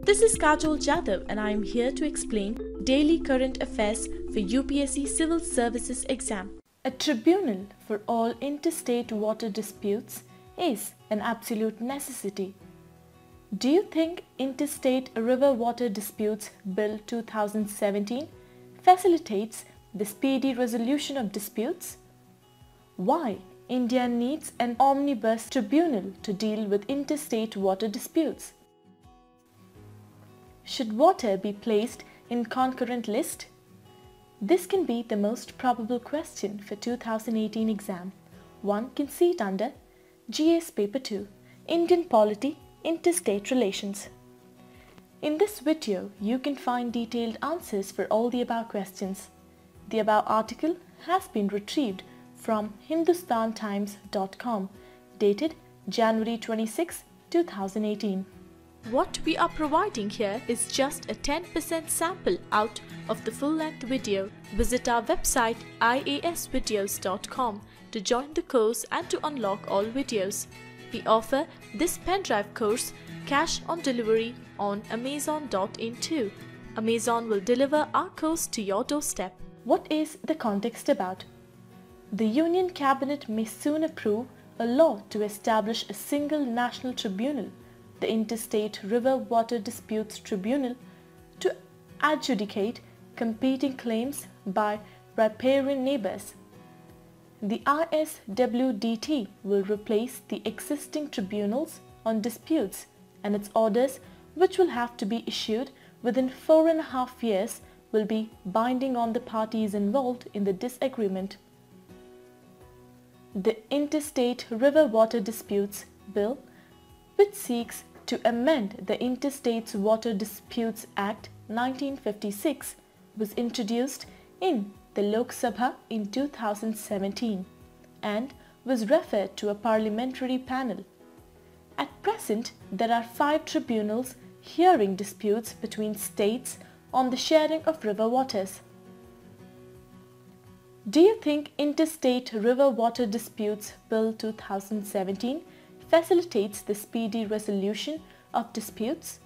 This is Kajol Jadhav and I am here to explain daily current affairs for UPSC Civil Services exam. A tribunal for all interstate water disputes is an absolute necessity. Do you think Interstate River Water Disputes Bill 2017 facilitates the speedy resolution of disputes? Why India needs an omnibus tribunal to deal with interstate water disputes? Should water be placed in concurrent list? This can be the most probable question for 2018 exam. One can see it under GS Paper 2, Indian Polity, Interstate Relations. In this video, you can find detailed answers for all the above questions. The above article has been retrieved from hindustantimes.com, dated January 26, 2018. What we are providing here is just a 10% sample out of the full-length video. Visit our website iasvideos.com to join the course and to unlock all videos. We offer this pen drive course cash on delivery on Amazon.in too. Amazon will deliver our course to your doorstep. What is the context about? The Union Cabinet may soon approve a law to establish a single national tribunal, the Interstate River Water Disputes Tribunal, to adjudicate competing claims by riparian neighbours. The ISWDT will replace the existing tribunals on disputes, and its orders, which will have to be issued within 4.5 years, will be binding on the parties involved in the disagreement. The Interstate River Water Disputes Bill, which seeks to amend the Interstate Water Disputes Act 1956, was introduced in the Lok Sabha in 2017 and was referred to a parliamentary panel. At present, there are 5 tribunals hearing disputes between states on the sharing of river waters. Do you think Interstate River Water Disputes Bill 2017 facilitates the speedy resolution of disputes?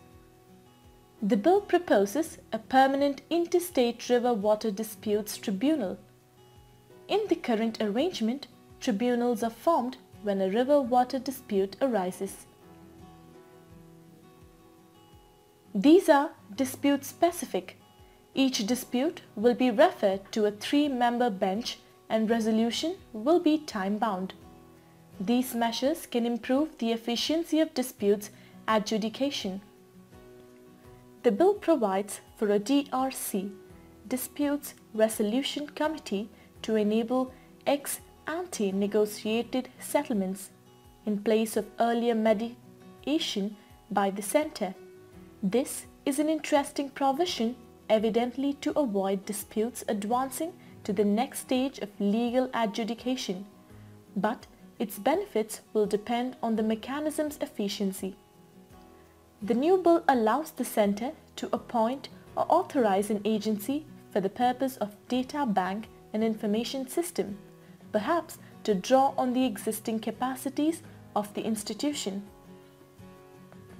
The bill proposes a permanent Interstate River Water Disputes Tribunal. In the current arrangement, tribunals are formed when a river water dispute arises. These are dispute-specific. Each dispute will be referred to a 3-member bench and resolution will be time-bound. These measures can improve the efficiency of disputes adjudication. The bill provides for a DRC, Disputes Resolution Committee, to enable ex-ante negotiated settlements in place of earlier mediation by the centre. This is an interesting provision, evidently to avoid disputes advancing to the next stage of legal adjudication, but its benefits will depend on the mechanism's efficiency. The new bill allows the centre to appoint or authorize an agency for the purpose of data bank and information system, perhaps to draw on the existing capacities of the institution.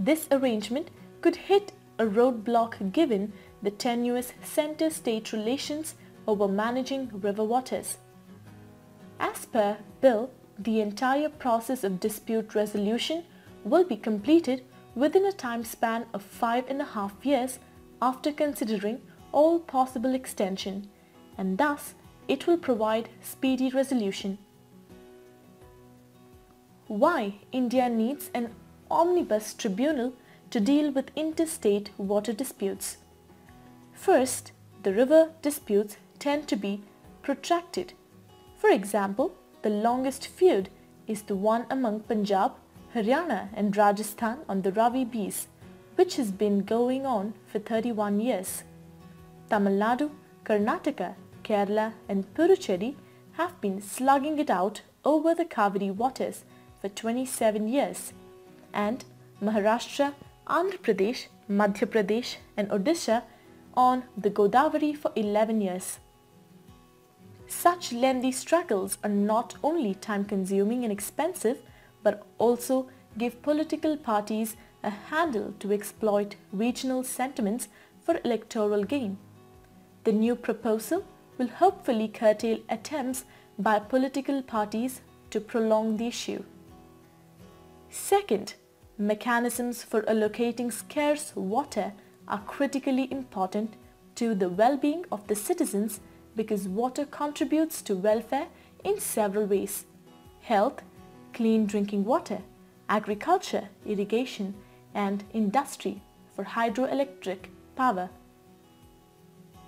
This arrangement could hit a roadblock given the tenuous centre-state relations over managing river waters. As per bill, the entire process of dispute resolution will be completed within a time span of 5.5 years after considering all possible extension, and thus it will provide speedy resolution. Why India needs an omnibus tribunal to deal with interstate water disputes? First, the river disputes tend to be protracted. For example, the longest feud is the one among Punjab, Haryana and Rajasthan on the Ravi Beas, which has been going on for 31 years. Tamil Nadu, Karnataka, Kerala and Puducherry have been slugging it out over the Kaveri waters for 27 years, and Maharashtra, Andhra Pradesh, Madhya Pradesh and Odisha on the Godavari for 11 years. Such lengthy struggles are not only time-consuming and expensive, but also give political parties a handle to exploit regional sentiments for electoral gain. The new proposal will hopefully curtail attempts by political parties to prolong the issue. Second, mechanisms for allocating scarce water are critically important to the well-being of the citizens because water contributes to welfare in several ways: health, clean drinking water, agriculture, irrigation, and industry for hydroelectric power.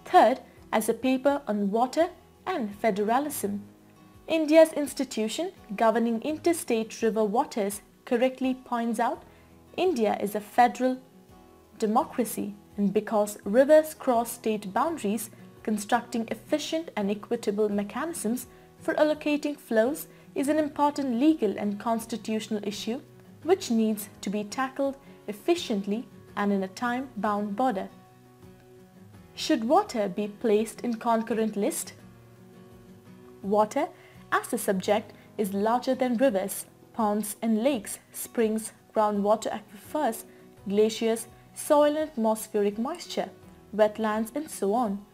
Third, as a paper on water and federalism, India's institution governing interstate river waters correctly points out India is a federal democracy, and because rivers cross state boundaries, constructing efficient and equitable mechanisms for allocating flows is an important legal and constitutional issue which needs to be tackled efficiently and in a time-bound border. Should water be placed in concurrent list? Water as a subject is larger than rivers, ponds and lakes, springs, groundwater aquifers, glaciers, soil and atmospheric moisture, wetlands and so on,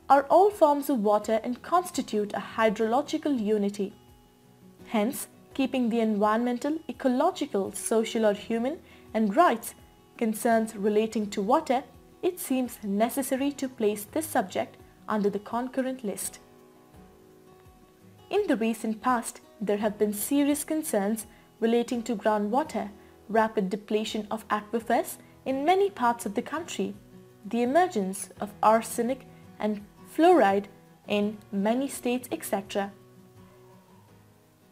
are all forms of water and constitute a hydrological unity. Hence, keeping the environmental, ecological, social or human and rights concerns relating to water, it seems necessary to place this subject under the concurrent list. In the recent past, there have been serious concerns relating to groundwater, rapid depletion of aquifers in many parts of the country, the emergence of arsenic and fluoride in many states, etc.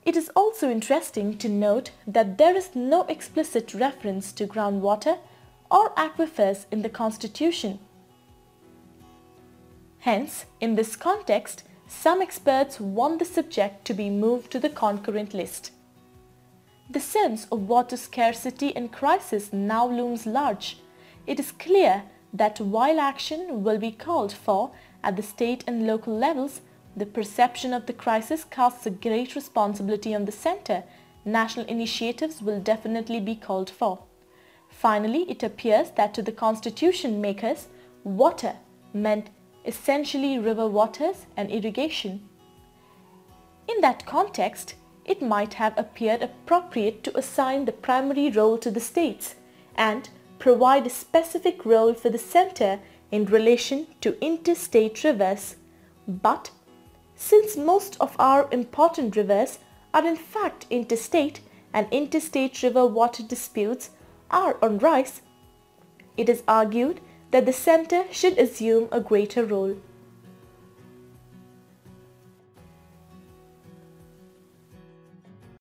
It is also interesting to note that there is no explicit reference to groundwater or aquifers in the Constitution. Hence, in this context, some experts want the subject to be moved to the concurrent list. The sense of water scarcity and crisis now looms large. It is clear that while action will be called for at the state and local levels, the perception of the crisis casts a great responsibility on the centre. National initiatives will definitely be called for. Finally, it appears that to the constitution makers, water meant essentially river waters and irrigation. In that context, it might have appeared appropriate to assign the primary role to the states and provide a specific role for the centre in relation to interstate rivers. But since most of our important rivers are in fact interstate and interstate river water disputes are on rise, it is argued that the centre should assume a greater role.